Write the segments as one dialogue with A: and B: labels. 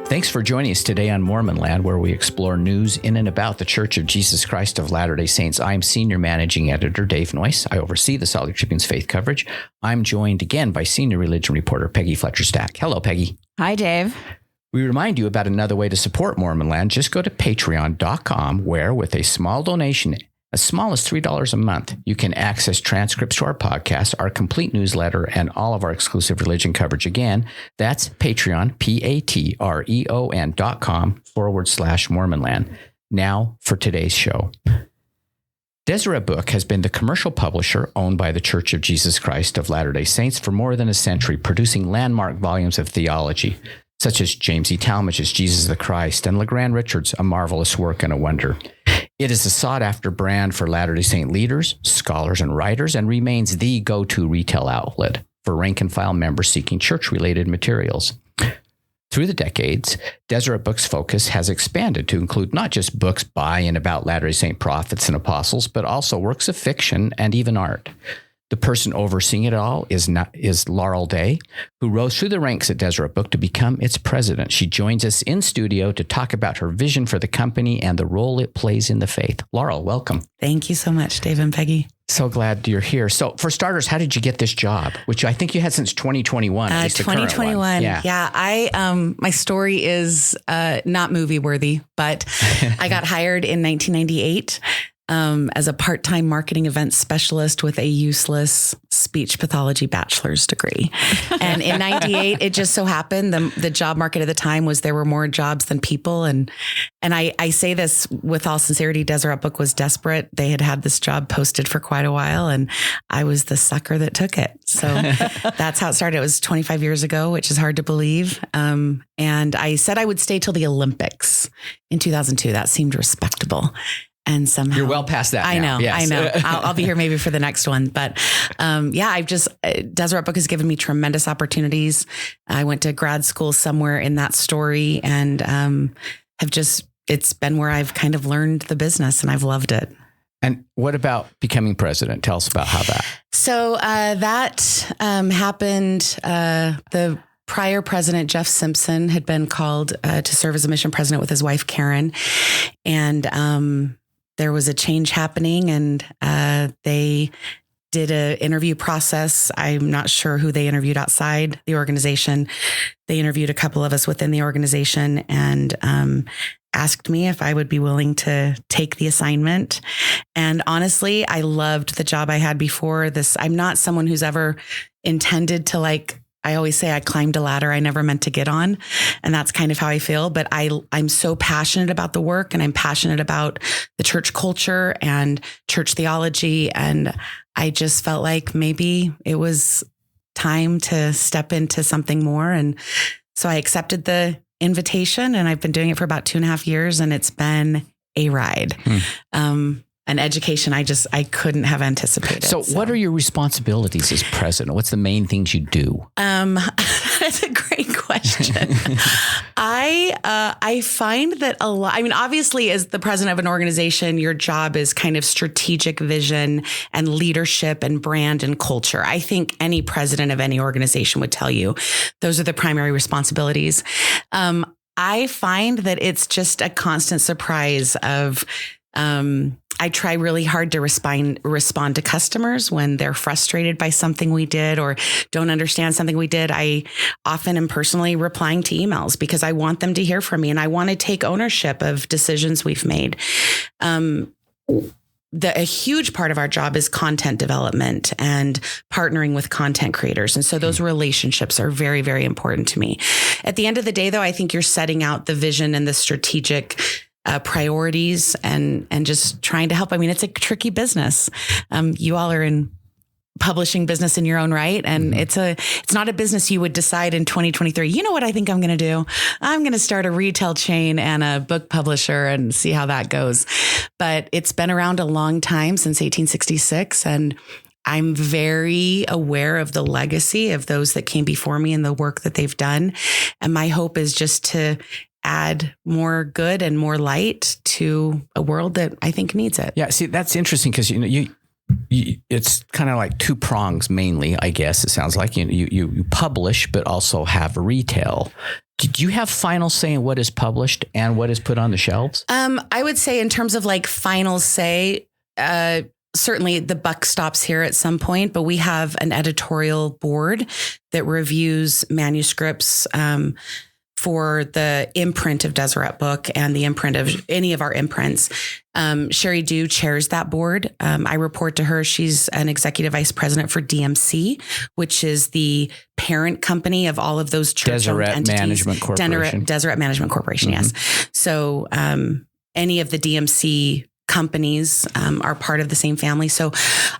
A: Thanks for joining us today on Mormon Land, where we explore news in and about the Church of Jesus Christ of Latter-day Saints. I'm Senior Managing Editor Dave Noyce. I oversee the Salt Lake Tribune's faith coverage. I'm joined again by Senior Religion Reporter Peggy Fletcher-Stack. Hello, Peggy.
B: Hi, Dave.
A: We remind you about another way to support Mormon Land. Just go to patreon.com, where with a small donation, as small as $3 a month, you can access transcripts to our podcast, our complete newsletter, and all of our exclusive religion coverage. Again, that's Patreon, patreon.com/Mormonland. Now for today's show. Deseret Book has been the commercial publisher owned by the Church of Jesus Christ of Latter-day Saints for more than a century, producing landmark volumes of theology, such as James E. Talmage's Jesus the Christ and LeGrand Richards' A Marvelous Work and a Wonder. It is a sought-after brand for Latter-day Saint leaders, scholars, and writers, and remains the go-to retail outlet for rank-and-file members seeking church-related materials. Through the decades, Deseret Book's focus has expanded to include not just books by and about Latter-day Saint prophets and apostles, but also works of fiction and even art. The person overseeing it all is Laurel, who rose through the ranks at Deseret Book to become its president. She joins us in studio to talk about her vision for the company and the role it plays in the faith. Laurel, welcome.
B: Thank you so much, Dave and Peggy.
A: So glad you're here. So for starters, how did you get this job, which I think you had since 2021?
B: 2021. Yeah. My story is not movie worthy, but I got hired in 1998. As a part-time marketing events specialist with a useless speech pathology bachelor's degree. And in 98, it just so happened the job market at the time was there were more jobs than people. And I say this with all sincerity, Deseret Book was desperate. They had this job posted for quite a while, and I was the sucker that took it. So that's how it started. It was 25 years ago, which is hard to believe. And I said I would stay till the Olympics in 2002. That seemed respectable. And somehow
A: you're well past that.
B: I
A: now.
B: know.
A: Yes.
B: I know. I'll be here maybe for the next one. But Deseret Book has given me tremendous opportunities. I went to grad school somewhere in that story and it's been where I've kind of learned the business and I've loved it.
A: And what about becoming president? Tell us about how that.
B: So that happened. The prior president, Jeff Simpson, had been called to serve as a mission president with his wife, Karen. And there was a change happening and they did an interview process. I'm not sure who they interviewed outside the organization. They interviewed a couple of us within the organization and asked me if I would be willing to take the assignment. And honestly, I loved the job I had before this. I'm not someone who's ever intended to I always say I climbed a ladder I never meant to get on. And that's kind of how I feel. But I'm so passionate about the work and I'm passionate about the church culture and church theology. And I just felt like maybe it was time to step into something more. And so I accepted the invitation and I've been doing it for about 2.5 years and it's been a ride. An education I couldn't have anticipated.
A: So what are your responsibilities as president? What's the main things you do?
B: That's a great question. I find that a lot, obviously as the president of an organization, your job is kind of strategic vision and leadership and brand and culture. I think any president of any organization would tell you those are the primary responsibilities. I find that it's just a constant surprise of, I try really hard to respond to customers when they're frustrated by something we did or don't understand something we did. I often am personally replying to emails because I want them to hear from me and I want to take ownership of decisions we've made. A huge part of our job is content development and partnering with content creators. And so those relationships are very, very important to me. At the end of the day, though, I think you're setting out the vision and the strategic priorities and just trying to help. It's a tricky business. You all are in publishing business in your own right. And it's not a business you would decide in 2023, you know what I think I'm going to do? I'm going to start a retail chain and a book publisher and see how that goes. But it's been around a long time, since 1866. And I'm very aware of the legacy of those that came before me and the work that they've done. And my hope is just to add more good and more light to a world that I think needs it.
A: Yeah. See, that's interesting because, you it's kind of like two prongs mainly, I guess. It sounds like you publish, but also have retail. Did you have final say in what is published and what is put on the shelves?
B: I would say in terms of like final say, certainly the buck stops here at some point, but we have an editorial board that reviews manuscripts for the imprint of Deseret Book and the imprint of any of our imprints. Sherry Dew chairs that board. I report to her. She's an executive vice president for DMC, which is the parent company of all of those church-owned entities.
A: Management Corporation.
B: Deseret Management Corporation, yes. So any of the DMC companies are part of the same family. So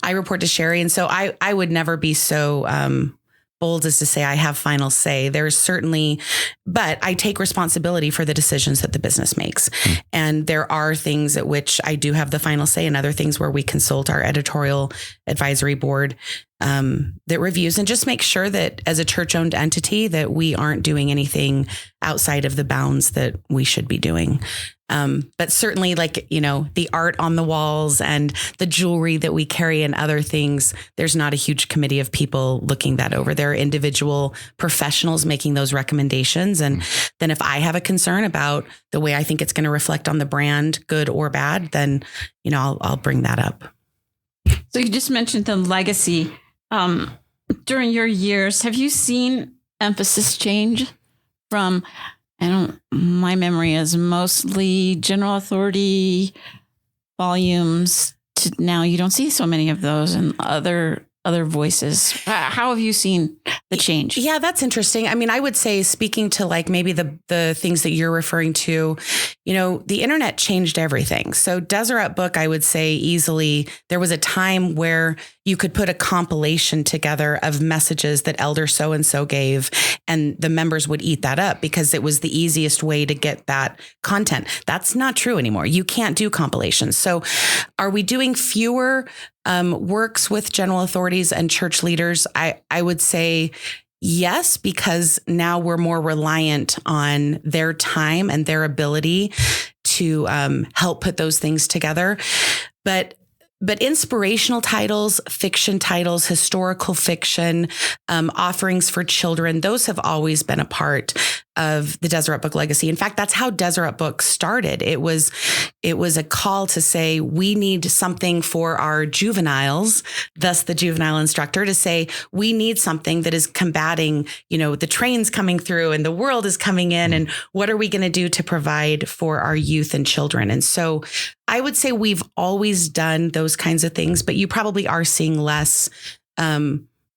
B: I report to Sherry. And so I would never be so bold as to say I have final say. There's certainly, but I take responsibility for the decisions that the business makes. And there are things at which I do have the final say and other things where we consult our editorial advisory board that reviews and just make sure that as a church-owned entity that we aren't doing anything outside of the bounds that we should be doing. But certainly like, the art on the walls and the jewelry that we carry and other things, there's not a huge committee of people looking that over. There are individual professionals making those recommendations. And then if I have a concern about the way I think it's going to reflect on the brand, good or bad, then, I'll bring that up.
C: So you just mentioned the legacy. During your years, have you seen emphasis change from, my memory is mostly general authority volumes to now you don't see so many of those and other voices. How have you seen the change? Yeah,
B: that's interesting. I mean, I would say speaking to like maybe the things that you're referring to, the internet changed everything. So Deseret Book, I would say easily, there was a time where you could put a compilation together of messages that elder so-and-so gave, and the members would eat that up because it was the easiest way to get that content. That's not true anymore. You can't do compilations. So are we doing fewer works with general authorities and church leaders? I would say yes, because now we're more reliant on their time and their ability to help put those things together. But inspirational titles, fiction titles, historical fiction, offerings for children, those have always been a part of the Deseret Book legacy. In fact, that's how Deseret Book started. It was a call to say, we need something for our juveniles, thus the juvenile instructor, to say, we need something that is combating, the trains coming through and the world is coming in. And what are we going to do to provide for our youth and children? And so I would say we've always done those kinds of things, but you probably are seeing less.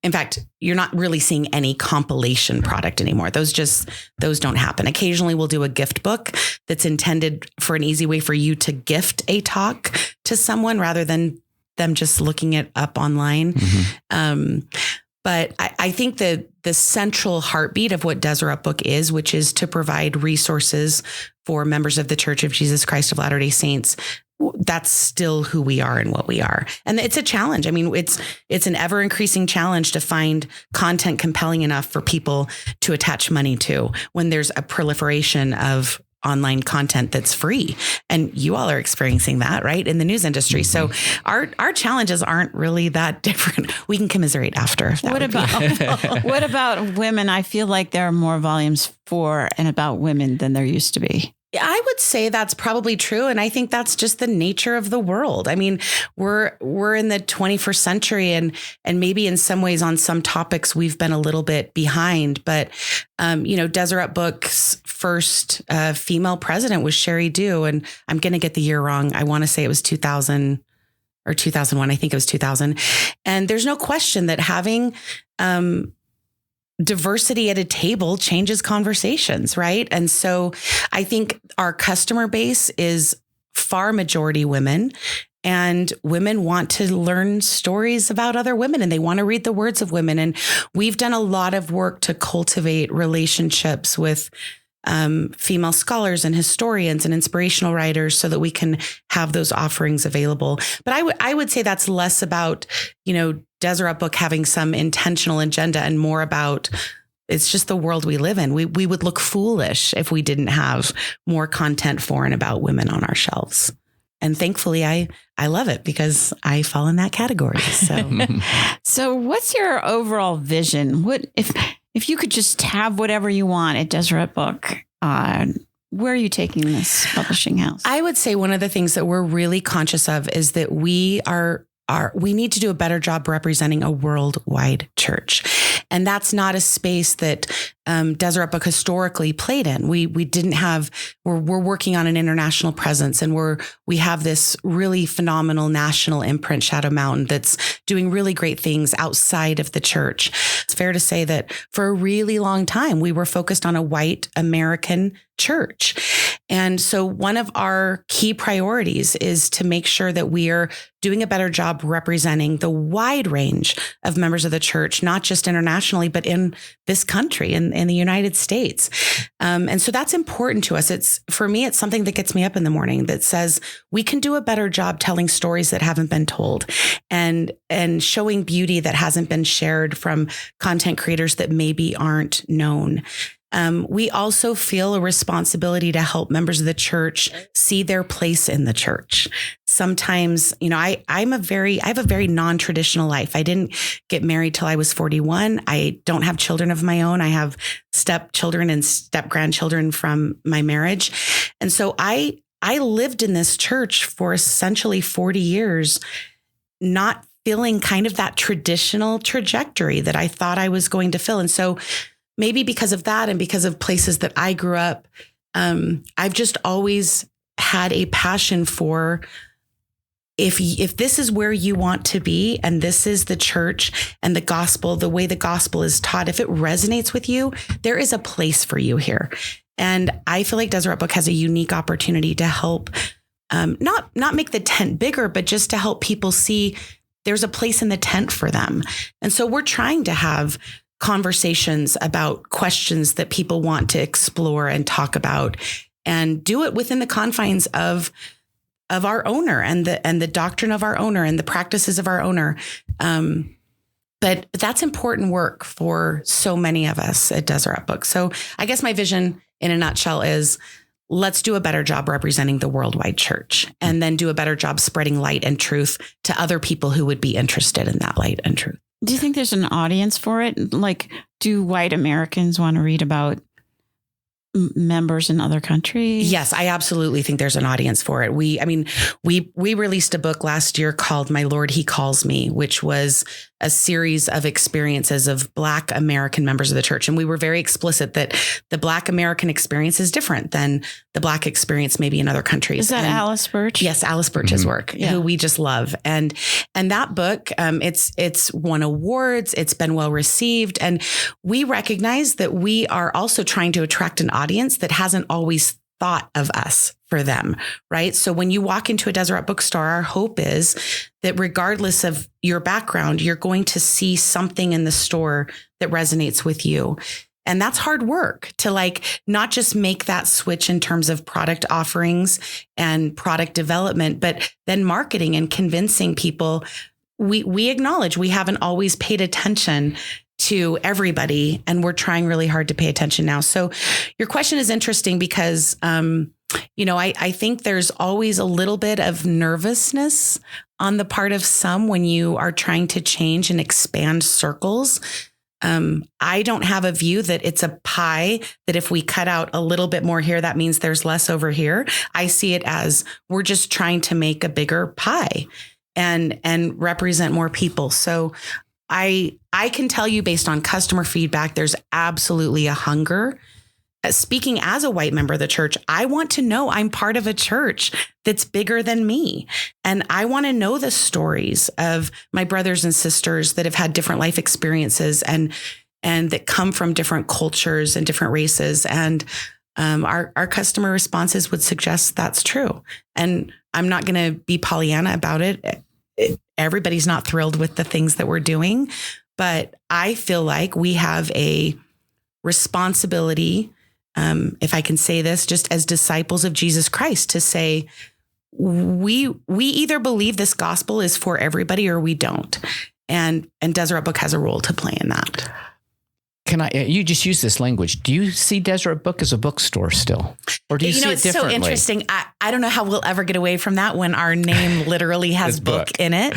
B: In fact, you're not really seeing any compilation product anymore. Those don't happen. Occasionally we'll do a gift book that's intended for an easy way for you to gift a talk to someone rather than them just looking it up online. But I think that the central heartbeat of what Deseret Book is, which is to provide resources for members of the Church of Jesus Christ of Latter-day Saints, that's still who we are and what we are. And it's a challenge. I mean, it's an ever increasing challenge to find content compelling enough for people to attach money to when there's a proliferation of online content that's free. And you all are experiencing that, right? In the news industry. So our challenges aren't really that different. We can commiserate after.
C: What about women? I feel like there are more volumes for and about women than there used to be.
B: I would say that's probably true. And I think that's just the nature of the world. I mean, we're in the 21st century and maybe in some ways on some topics we've been a little bit behind. But, Deseret Book's first female president was Sherry Dew. And I'm going to get the year wrong. I want to say it was 2000 or 2001. I think it was 2000. And there's no question that having diversity at a table changes conversations, right? And so I think our customer base is far majority women, and women want to learn stories about other women and they want to read the words of women. And we've done a lot of work to cultivate relationships with female scholars and historians and inspirational writers so that we can have those offerings available. But I would say that's less about, Deseret Book having some intentional agenda and more about it's just the world we live in. We would look foolish if we didn't have more content for and about women on our shelves. And thankfully, I love it because I fall in that category. So,
C: So what's your overall vision? What if you could just have whatever you want at Deseret Book, where are you taking this publishing house?
B: I would say one of the things that we're really conscious of is that we need to do a better job representing a worldwide church. And that's not a space that Deseret Book historically played in. We're working on an international presence, and we have this really phenomenal national imprint, Shadow Mountain, that's doing really great things outside of the church. It's fair to say that for a really long time, we were focused on a white American church. And so one of our key priorities is to make sure that we are doing a better job representing the wide range of members of the church, not just internationally, but in this country, in the United States. And so that's important to us. For me, it's something that gets me up in the morning that says we can do a better job telling stories that haven't been told and showing beauty that hasn't been shared from content creators that maybe aren't known. We also feel a responsibility to help members of the church see their place in the church. Sometimes, I have a very non-traditional life. I didn't get married till I was 41. I don't have children of my own. I have stepchildren and step-grandchildren from my marriage. And so I lived in this church for essentially 40 years, not feeling kind of that traditional trajectory that I thought I was going to fill. And so maybe because of that and because of places that I grew up, I've just always had a passion for if this is where you want to be and this is the church and the gospel, the way the gospel is taught, if it resonates with you, there is a place for you here. And I feel like Deseret Book has a unique opportunity to help not make the tent bigger, but just to help people see there's a place in the tent for them. And so we're trying to have conversations about questions that people want to explore and talk about, and do it within the confines of our owner and the doctrine of our owner and the practices of our owner. But that's important work for so many of us at Deseret Book. So I guess my vision in a nutshell is let's do a better job representing the worldwide church, and then do a better job spreading light and truth to other people who would be interested in that light and truth.
C: Do you think there's an audience for it? Like, do white Americans want to read about members in other countries?
B: Yes, I absolutely think there's an audience for it. We released a book last year called My Lord, He Calls Me, which was a series of experiences of Black American members of the church. And we were very explicit that the Black American experience is different than the Black experience maybe in other countries.
C: Is that Alice Birch?
B: Yes, Alice Birch's work, who we just love. And that book, it's won awards. It's been well received. And we recognize that we are also trying to attract an audience that hasn't always thought of us for them, right? So when you walk into a Deseret bookstore, our hope is that regardless of your background, you're going to see something in the store that resonates with you. And that's hard work to not just make that switch in terms of product offerings and product development, but then marketing and convincing people. We acknowledge we haven't always paid attention to everybody, and we're trying really hard to pay attention now. So your question is interesting because, I think there's always a little bit of nervousness on the part of some when you are trying to change and expand circles. I don't have a view that it's a pie, that if we cut out a little bit more here, that means there's less over here. I see it as we're just trying to make a bigger pie and represent more people. So I can tell you based on customer feedback, there's absolutely a hunger. Speaking as a white member of the church, I want to know I'm part of a church that's bigger than me. And I want to know the stories of my brothers and sisters that have had different life experiences and that come from different cultures and different races. And our customer responses would suggest that's true. And I'm not going to be Pollyanna about it. Everybody's not thrilled with the things that we're doing, but I feel like we have a responsibility, if I can say this, just as disciples of Jesus Christ, to say, we either believe this gospel is for everybody or we don't. And Deseret Book has a role to play in that.
A: You just use this language. Do you see Deseret Book as a bookstore still? Or do you see it differently?
B: It's so interesting. I don't know how we'll ever get away from that when our name literally has book in it.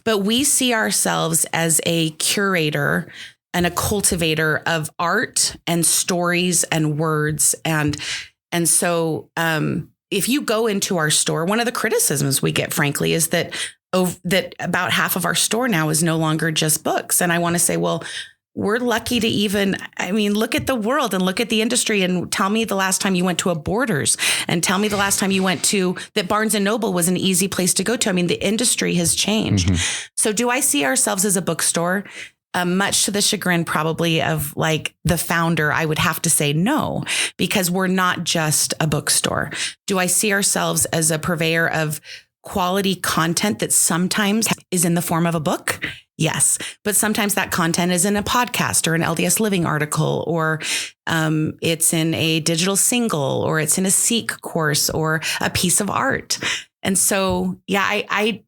B: But we see ourselves as a curator and a cultivator of art and stories and words. And so if you go into our store, one of the criticisms we get, frankly, is that about half of our store now is no longer just books. And I want to say, well, we're lucky to look at the world and look at the industry and tell me the last time you went to a Borders, and tell me the last time you went to that Barnes and Noble was an easy place to go to. I mean, the industry has changed. So do I see ourselves as a bookstore? Much to the chagrin probably of like the founder, I would have to say no, because we're not just a bookstore. Do I see ourselves as a purveyor of quality content that sometimes is in the form of a book? Yes. But sometimes that content is in a podcast or an LDS Living article, or it's in a digital single, or it's in a Seek course or a piece of art. And so, yeah, I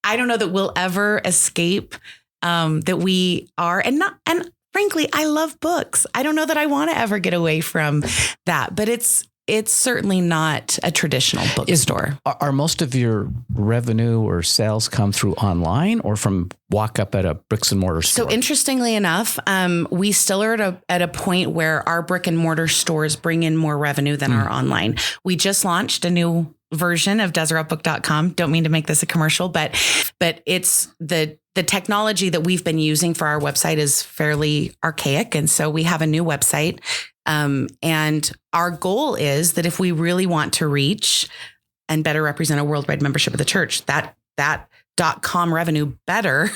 B: don't know that we'll ever escape that we are, and frankly, I love books. I don't know that I want to ever get away from that, but it's certainly not a traditional bookstore.
A: Are most of your revenue or sales come through online or from walk up at a bricks and mortar store?
B: So interestingly enough, we still are at a point where our brick and mortar stores bring in more revenue than our online. We just launched a new version of DeseretBook.com. Don't mean to make this a commercial, but it's the technology that we've been using for our website is fairly archaic. And so we have a new website. And our goal is that if we really want to reach and better represent a worldwide membership of the church, that .com revenue better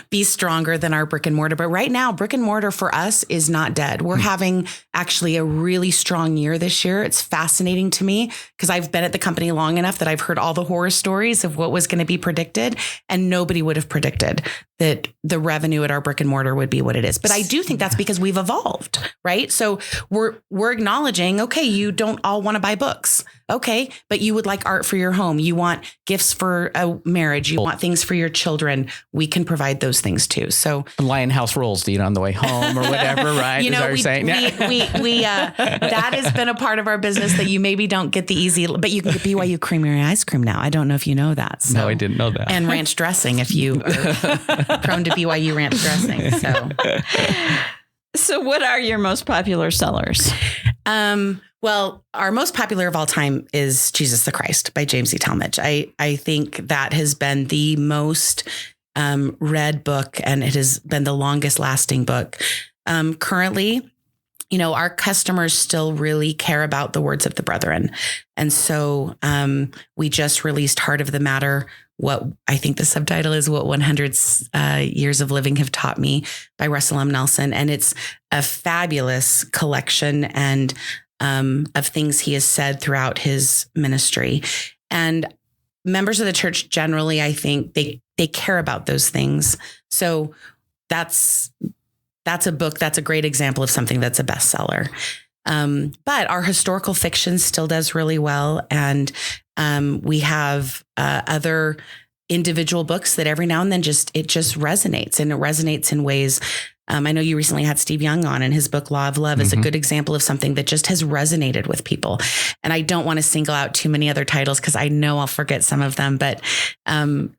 B: be stronger than our brick and mortar. But right now, brick and mortar for us is not dead. We're having actually a really strong year this year. It's fascinating to me because I've been at the company long enough that I've heard all the horror stories of what was going to be predicted, and nobody would have predicted that the revenue at our brick and mortar would be what it is. But I do think that's because we've evolved, right? So we're acknowledging, okay, you don't all want to buy books. Okay, but you would like art for your home. You want gifts for a marriage. You want things for your children. We can provide those things too. So
A: Lionhouse rolls to eat on the way home or whatever, right?
B: You know,
A: we
B: that has been a part of our business that you maybe don't get the easy, but you can get BYU creamery ice cream now. I don't know if you know that. So.
A: No, I didn't know that.
B: And ranch dressing if you are prone to BYU ranch dressing.
C: So what are your most popular sellers?
B: Well, our most popular of all time is Jesus the Christ by James E. Talmage. I think that has been the most read book, and it has been the longest lasting book. Currently, you know, our customers still really care about the words of the brethren. And so we just released Heart of the Matter, what I think the subtitle is What 100 Years of Living Have Taught Me by Russell M. Nelson. And it's a fabulous collection and of things he has said throughout his ministry. And members of the church generally, I think they care about those things. So that's a book. That's a great example of something that's a bestseller. But our historical fiction still does really well. And we have other individual books that every now and then it just resonates, and it resonates in ways. I know you recently had Steve Young on, and his book Law of Love is a good example of something that just has resonated with people. And I don't want to single out too many other titles because I know I'll forget some of them, but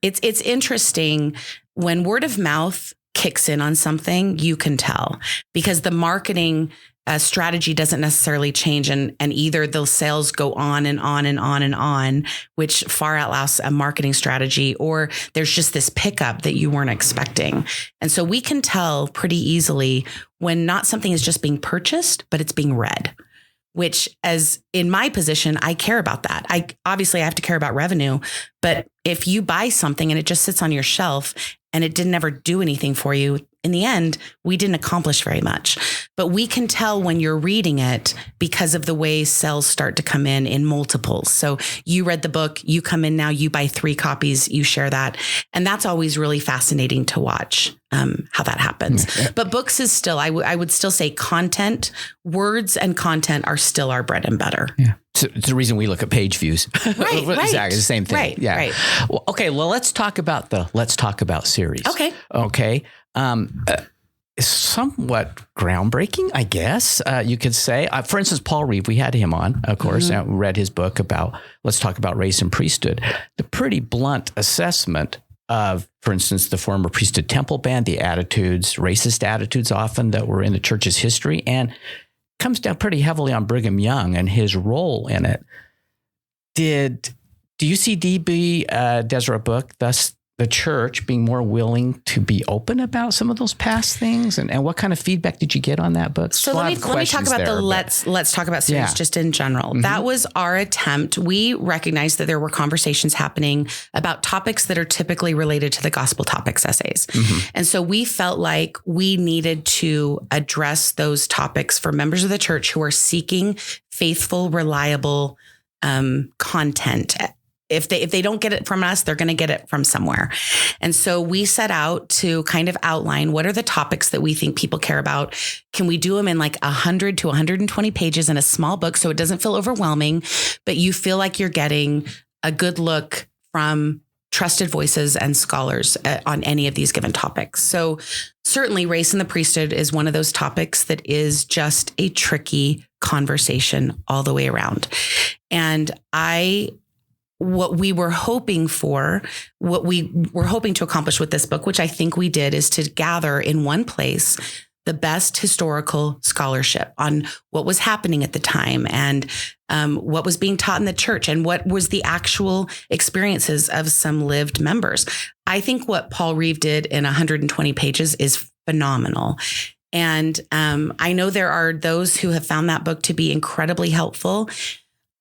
B: it's interesting when word of mouth kicks in on something, you can tell, because the marketing strategy doesn't necessarily change, and either the sales go on and on and on and on, which far outlasts a marketing strategy, or there's just this pickup that you weren't expecting. And so we can tell pretty easily when not something is just being purchased, but it's being read, which, as in my position, I care about that. I have to care about revenue, but if you buy something and it just sits on your shelf and it didn't ever do anything for you, in the end, we didn't accomplish very much. But we can tell when you're reading it because of the way sales start to come in multiples. So you read the book, you come in now, you buy 3 copies, you share that. And that's always really fascinating to watch how that happens. But books is still, I would still say content, words and content are still our bread and butter.
A: Yeah. It's the reason we look at page views.
B: Right.
A: Exactly the same thing.
B: Right.
A: Yeah.
B: Right.
A: Well, okay. Well, let's talk about series.
B: Okay.
A: Somewhat groundbreaking, I guess you could say. For instance, Paul Reeve, we had him on, of course, read his book about, let's talk about race and priesthood. The pretty blunt assessment of, for instance, the former priesthood temple ban, the attitudes, racist attitudes often that were in the church's history, and comes down pretty heavily on Brigham Young and his role in it. Do you see Deseret Book, thus the church, being more willing to be open about some of those past things? And what kind of feedback did you get on that book?
B: So let me talk about let's talk about series just in general. Mm-hmm. That was our attempt. We recognized that there were conversations happening about topics that are typically related to the gospel topics essays. Mm-hmm. And so we felt like we needed to address those topics for members of the church who are seeking faithful, reliable content. If they don't get it from us, they're going to get it from somewhere. And so we set out to kind of outline what are the topics that we think people care about. Can we do them in like 100 to 120 pages in a small book so it doesn't feel overwhelming, but you feel like you're getting a good look from trusted voices and scholars on any of these given topics. So certainly race in the priesthood is one of those topics that is just a tricky conversation all the way around. And what we were hoping to accomplish with this book, which I think we did, is to gather in one place the best historical scholarship on what was happening at the time and what was being taught in the church and what was the actual experiences of some lived members. I think what Paul Reeve did in 120 pages is phenomenal. And I know there are those who have found that book to be incredibly helpful.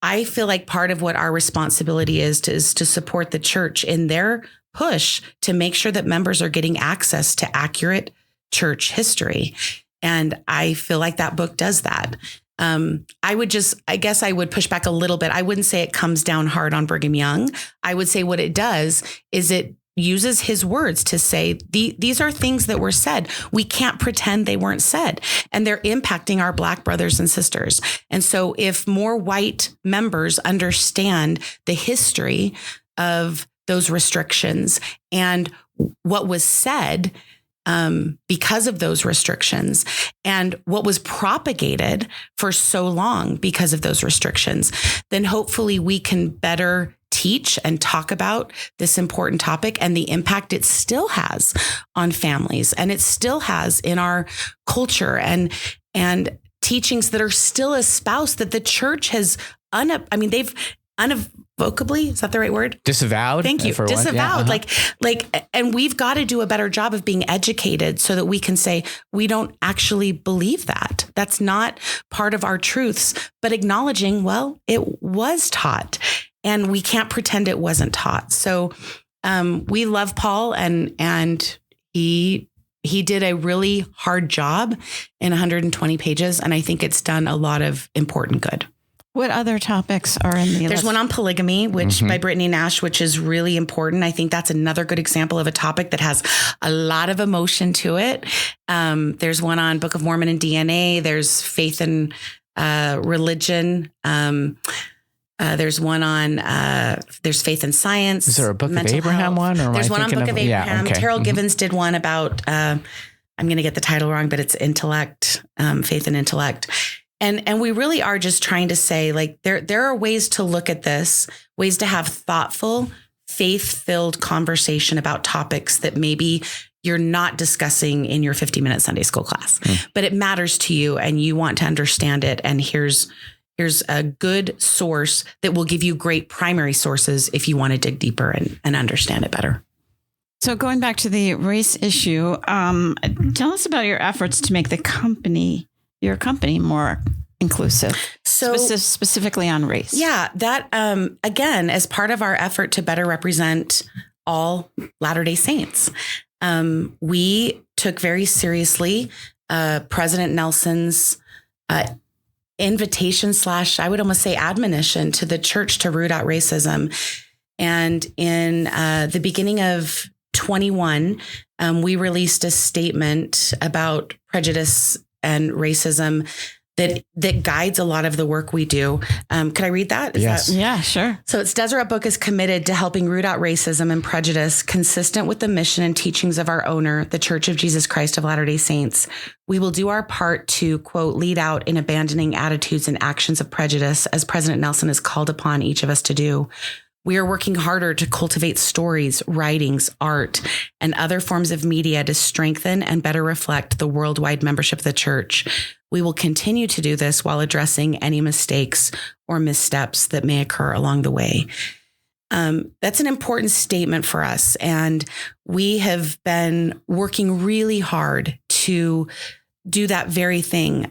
B: I feel like part of what our responsibility is to support the church in their push to make sure that members are getting access to accurate church history. And I feel like that book does that. I guess I would push back a little bit. I wouldn't say it comes down hard on Brigham Young. I would say what it does is it uses his words to say, these are things that were said. We can't pretend they weren't said, and they're impacting our Black brothers and sisters. And so if more white members understand the history of those restrictions and what was said because of those restrictions and what was propagated for so long because of those restrictions, then hopefully we can better teach and talk about this important topic and the impact it still has on families, and it still has in our culture and teachings that are still espoused that the church has they've unevocably, is that the right word?
A: Disavowed.
B: Thank you. Disavowed.
A: Yeah,
B: and we've got to do a better job of being educated so that we can say, we don't actually believe that. That's not part of our truths, but acknowledging, well, it was taught and we can't pretend it wasn't taught. So we love Paul and he did a really hard job in 120 pages. And I think it's done a lot of important good.
C: What other topics are in the list?
B: There's one on polygamy, which by Brittany Nash, which is really important. I think that's another good example of a topic that has a lot of emotion to it. There's one on Book of Mormon and DNA. There's faith and religion. There's one on there's faith and science.
A: Is there a Book of Abraham one? Or
B: there's one on Book of Abraham.
A: Yeah, okay.
B: Terrell Givens did one about, I'm going to get the title wrong, but it's intellect, faith and intellect. And we really are just trying to say, like, there are ways to look at this, ways to have thoughtful, faith-filled conversation about topics that maybe you're not discussing in your 50-minute Sunday school class, but it matters to you and you want to understand it. And here's a good source that will give you great primary sources if you want to dig deeper and understand it better.
C: So going back to the race issue, tell us about your efforts to make your company more inclusive, so specifically on race.
B: Yeah, that again, as part of our effort to better represent all Latter-day Saints, we took very seriously President Nelson's invitation / I would almost say admonition to the church to root out racism. And in the beginning of 21, we released a statement about prejudice and racism that guides a lot of the work we do. Could I read that?
A: Yes.
C: Yeah, sure.
B: So it's Deseret Book is committed to helping root out racism and prejudice consistent with the mission and teachings of our owner, the Church of Jesus Christ of Latter-day Saints. We will do our part to, quote, lead out in abandoning attitudes and actions of prejudice as President Nelson has called upon each of us to do. We are working harder to cultivate stories, writings, art, and other forms of media to strengthen and better reflect the worldwide membership of the church. We will continue to do this while addressing any mistakes or missteps that may occur along the way. That's an important statement for us. And we have been working really hard to do that very thing.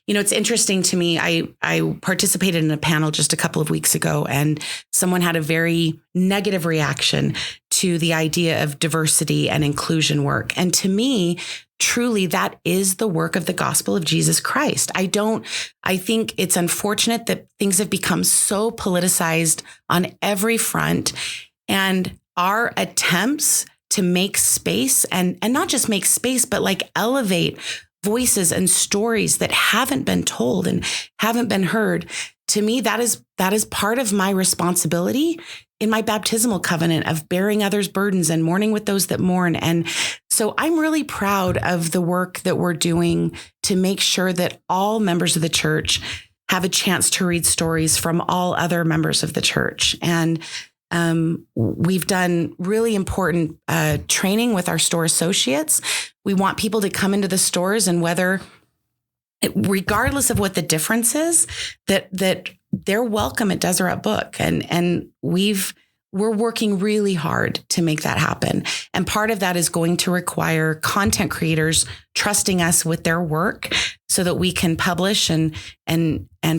B: It's interesting to me. I participated in a panel just a couple of weeks ago, and someone had a very negative reaction to the idea of diversity and inclusion work. And to me, truly, that is the work of the gospel of Jesus Christ. I think it's unfortunate that things have become so politicized on every front, and our attempts to make space and not just make space, but like elevate voices and stories that haven't been told and haven't been heard. To me, that is part of my responsibility in my baptismal covenant of bearing others' burdens and mourning with those that mourn. And so I'm really proud of the work that we're doing to make sure that all members of the church have a chance to read stories from all other members of the church. And we've done really important training with our store associates. We want people to come into the stores, and regardless of what the difference is, that they're welcome at Deseret Book. And we're working really hard to make that happen. And part of that is going to require content creators trusting us with their work so that we can publish and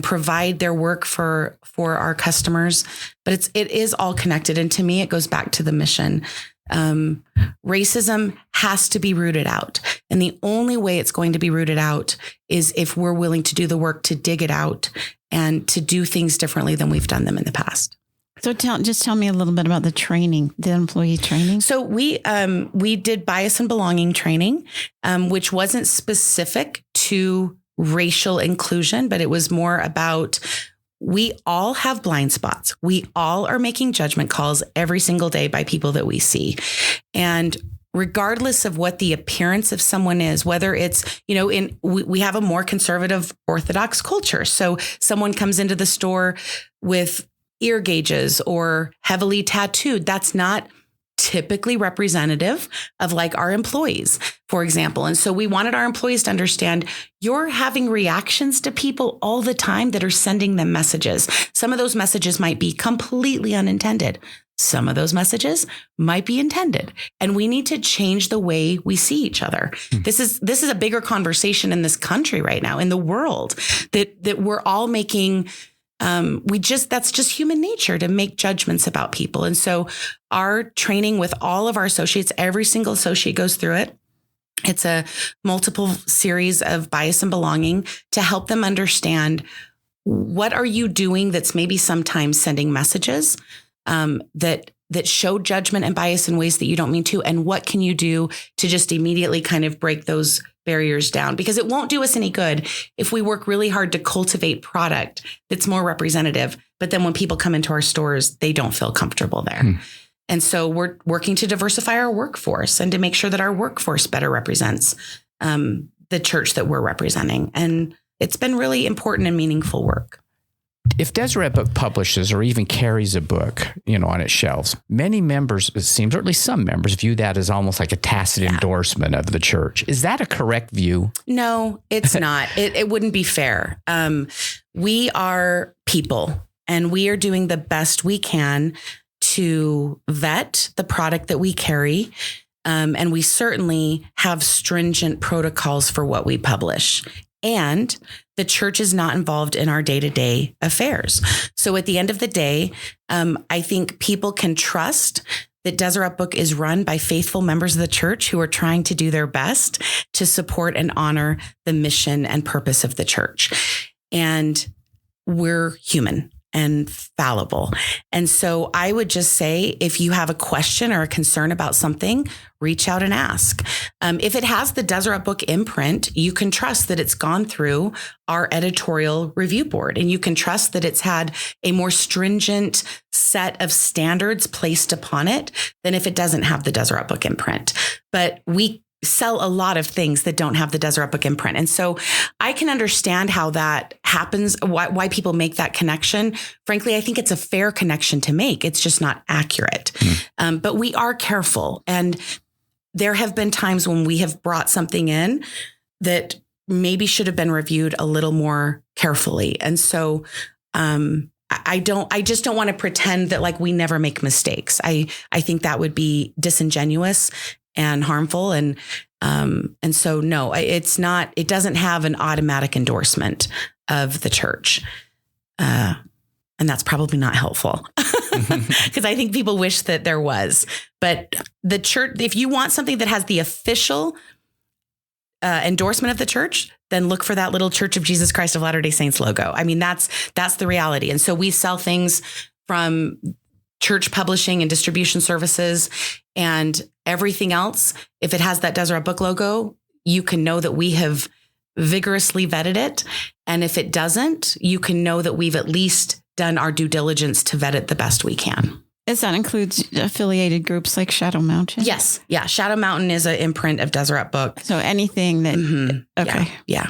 B: provide their work for our customers. But it is all connected. And to me, it goes back to the mission. Racism has to be rooted out. And the only way it's going to be rooted out is if we're willing to do the work to dig it out and to do things differently than we've done them in the past.
C: So tell me a little bit about the training, the employee training.
B: So we did bias and belonging training, which wasn't specific to racial inclusion, but it was more about, we all have blind spots. We all are making judgment calls every single day by people that we see. And regardless of what the appearance of someone is, whether it's, we have a more conservative Orthodox culture. So someone comes into the store with ear gauges or heavily tattooed, that's not typically representative of like our employees, for example. And so we wanted our employees to understand, you're having reactions to people all the time that are sending them messages. Some of those messages might be completely unintended. Some of those messages might be intended, and we need to change the way we see each other. This is a bigger conversation in this country right now, in the world, that we're all making. That's just human nature to make judgments about people. And so our training with all of our associates, every single associate goes through it. It's a multiple series of bias and belonging to help them understand, what are you doing that's maybe sometimes sending messages that show judgment and bias in ways that you don't mean to, and what can you do to just immediately kind of break those barriers down? Because it won't do us any good if we work really hard to cultivate product that's more representative, but then when people come into our stores, they don't feel comfortable there. And so we're working to diversify our workforce and to make sure that our workforce better represents the church that we're representing. And it's been really important and meaningful work.
A: If Deseret Book publishes or even carries a book, on its shelves, many members, it seems, or at least some members, view that as almost like a tacit endorsement of the church. Is that a correct view?
B: No, it's not. It wouldn't be fair. We are people, and we are doing the best we can to vet the product that we carry. And we certainly have stringent protocols for what we publish. And the church is not involved in our day-to-day affairs. So at the end of the day, I think people can trust that Deseret Book is run by faithful members of the church who are trying to do their best to support and honor the mission and purpose of the church. And we're human and fallible. And so I would just say, if you have a question or a concern about something, reach out and ask. If it has the Deseret Book imprint, you can trust that it's gone through our editorial review board, and you can trust that it's had a more stringent set of standards placed upon it than if it doesn't have the Deseret Book imprint. But we sell a lot of things that don't have the Deseret Book imprint. And so I can understand how that happens, why people make that connection. Frankly, I think it's a fair connection to make. It's just not accurate. But we are careful. And there have been times when we have brought something in that maybe should have been reviewed a little more carefully. And so I just don't want to pretend that like we never make mistakes. I think that would be disingenuous and harmful. And so, no, it doesn't have an automatic endorsement of the church. And that's probably not helpful because I think people wish that there was. But the church, if you want something that has the official endorsement of the church, then look for that little Church of Jesus Christ of Latter-day Saints logo. I mean, that's the reality. And so we sell things from church publishing and distribution services and everything else. If it has that Deseret Book logo, you can know that we have vigorously vetted it. And if it doesn't, you can know that we've at least done our due diligence to vet it the best we can.
C: Does that include affiliated groups like Shadow Mountain?
B: Yes. Yeah. Shadow Mountain is an imprint of Deseret Book.
C: So anything that, okay.
B: Yeah.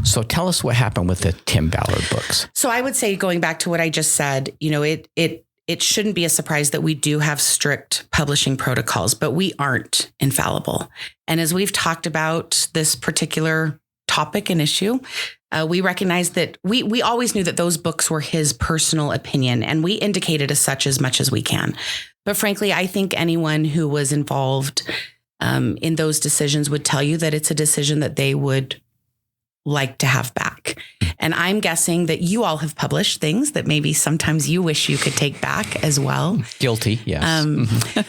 A: So tell us what happened with the Tim Ballard books.
B: So I would say, going back to what I just said, it shouldn't be a surprise that we do have strict publishing protocols, but we aren't infallible. And as we've talked about this particular topic and issue, we recognize that we always knew that those books were his personal opinion, and we indicated as such as much as we can. But frankly, I think anyone who was involved in those decisions would tell you that it's a decision that they would like to have back. And I'm guessing that you all have published things that maybe sometimes you wish you could take back as well.
A: Guilty, yes.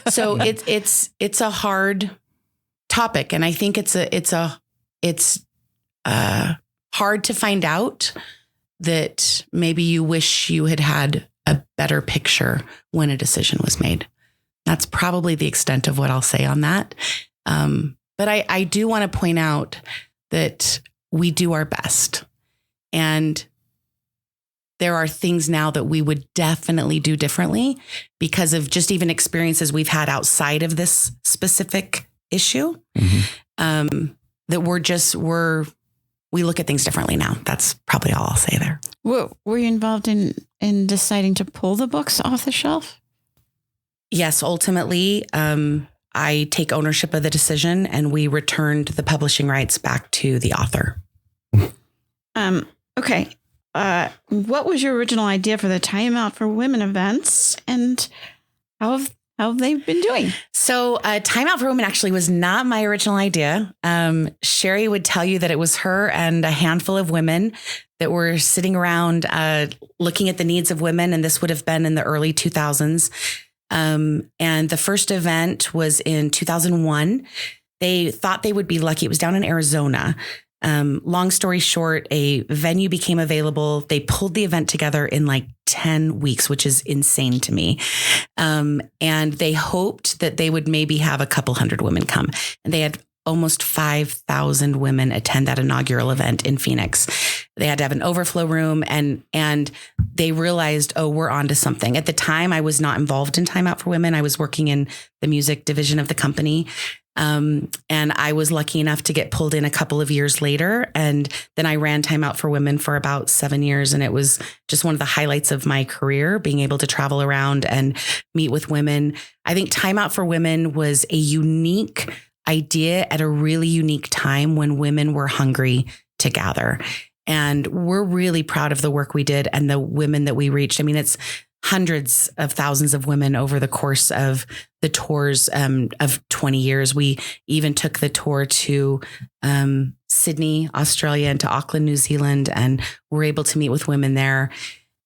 B: So it's a hard topic, and I think it's hard to find out that maybe you wish you had a better picture when a decision was made. That's probably the extent of what I'll say on that. But I do want to point out that we do our best. And there are things now that we would definitely do differently because of just even experiences we've had outside of this specific issue. That we look at things differently now. That's probably all I'll say there.
C: Were you involved in deciding to pull the books off the shelf?
B: Yes, ultimately, I take ownership of the decision, and we returned the publishing rights back to the author.
C: Okay. What was your original idea for the Timeout for Women events, and how have they been doing?
B: So Timeout for Women actually was not my original idea. Sherry would tell you that it was her and a handful of women that were sitting around looking at the needs of women. And this would have been in the early 2000s. And the first event was in 2001. They thought they would be lucky. It was down in Arizona. Long story short, a venue became available. They pulled the event together in like 10 weeks, which is insane to me. And they hoped that they would maybe have a couple hundred women come. And they had almost 5,000 women attend that inaugural event in Phoenix. They had to have an overflow room, and they realized, oh, we're onto something. At the time, I was not involved in Timeout for Women. I was working in the music division of the company. And I was lucky enough to get pulled in a couple of years later. And then I ran Timeout for Women for about 7 years. And it was just one of the highlights of my career, being able to travel around and meet with women. I think Timeout for Women was a unique idea at a really unique time when women were hungry to gather. And we're really proud of the work we did and the women that we reached. I mean, it's hundreds of thousands of women over the course of the tours of 20 years. We even took the tour to Sydney, Australia, and to Auckland, New Zealand, and were able to meet with women there.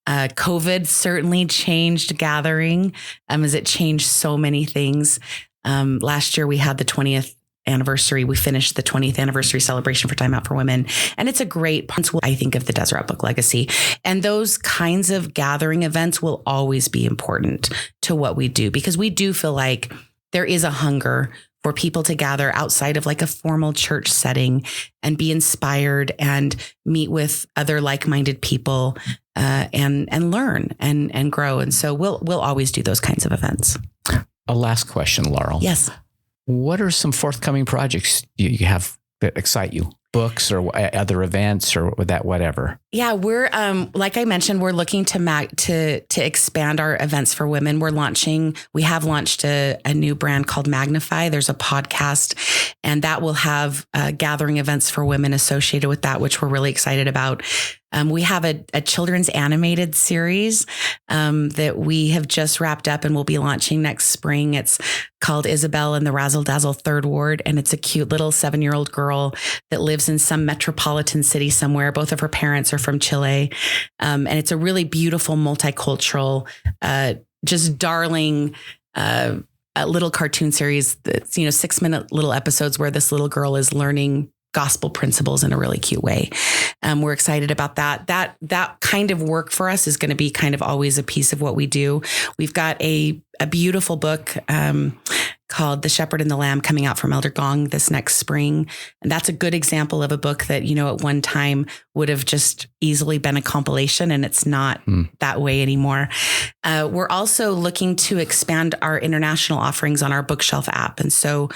B: COVID certainly changed gathering as it changed so many things. Last year, we had the 20th anniversary. We finished the 20th anniversary celebration for Timeout for Women. And it's a great part, I think, of the Deseret Book legacy. And those kinds of gathering events will always be important to what we do, because we do feel like there is a hunger for people to gather outside of like a formal church setting and be inspired and meet with other like-minded people and learn and grow. And so we'll always do those kinds of events.
A: A last question, Laurel.
B: Yes.
A: What are some forthcoming projects you have that excite you? books or other events or that, whatever?
B: Yeah, we're like I mentioned, we're looking to expand our events for women. We have launched a new brand called Magnify. There's a podcast, and that will have gathering events for women associated with that, which we're really excited about. We have a children's animated series that we have just wrapped up and we'll be launching next spring. It's called Isabel and the Razzle Dazzle Third Ward. And it's a cute little 7-year-old girl that lives in some metropolitan city somewhere. Both of her parents are from Chile. And it's a really beautiful, multicultural, just darling, a little cartoon series that's, 6-minute little episodes where this little girl is learning gospel principles in a really cute way. We're excited about that. That kind of work for us is going to be kind of always a piece of what we do. We've got a beautiful book called The Shepherd and the Lamb coming out from Elder Gong this next spring. And that's a good example of a book that, at one time would have just easily been a compilation, and it's not that way anymore. We're also looking to expand our international offerings on our bookshelf app. And so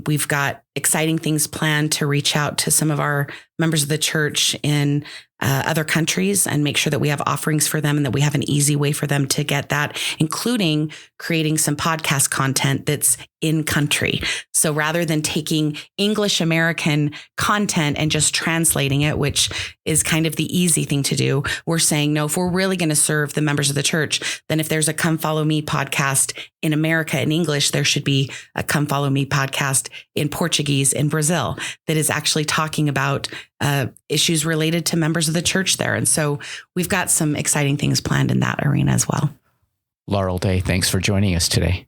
B: we've got exciting things planned to reach out to some of our members of the church in other countries and make sure that we have offerings for them and that we have an easy way for them to get that, including creating some podcast content that's in country. So rather than taking English American content and just translating it, which is kind of the easy thing to do, we're saying, no, if we're really going to serve the members of the church, then if there's a Come Follow Me podcast in America in English, there should be a Come Follow Me podcast in Portuguese in Brazil that is actually talking about issues related to members of the church there. And so we've got some exciting things planned in that arena as well.
A: Laurel Day, thanks for joining us today.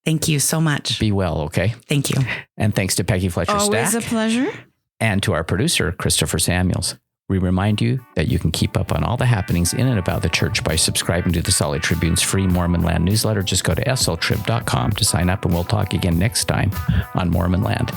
B: Thank you so much.
A: Be well, okay?
B: Thank you.
A: And thanks to Peggy Fletcher
C: Always
A: Stack.
C: a pleasure.
A: And to our producer, Christopher Samuels. We remind you that you can keep up on all the happenings in and about the church by subscribing to the Salt Lake Tribune's free Mormon Land newsletter. Just go to sltrib.com to sign up, and we'll talk again next time on Mormon Land.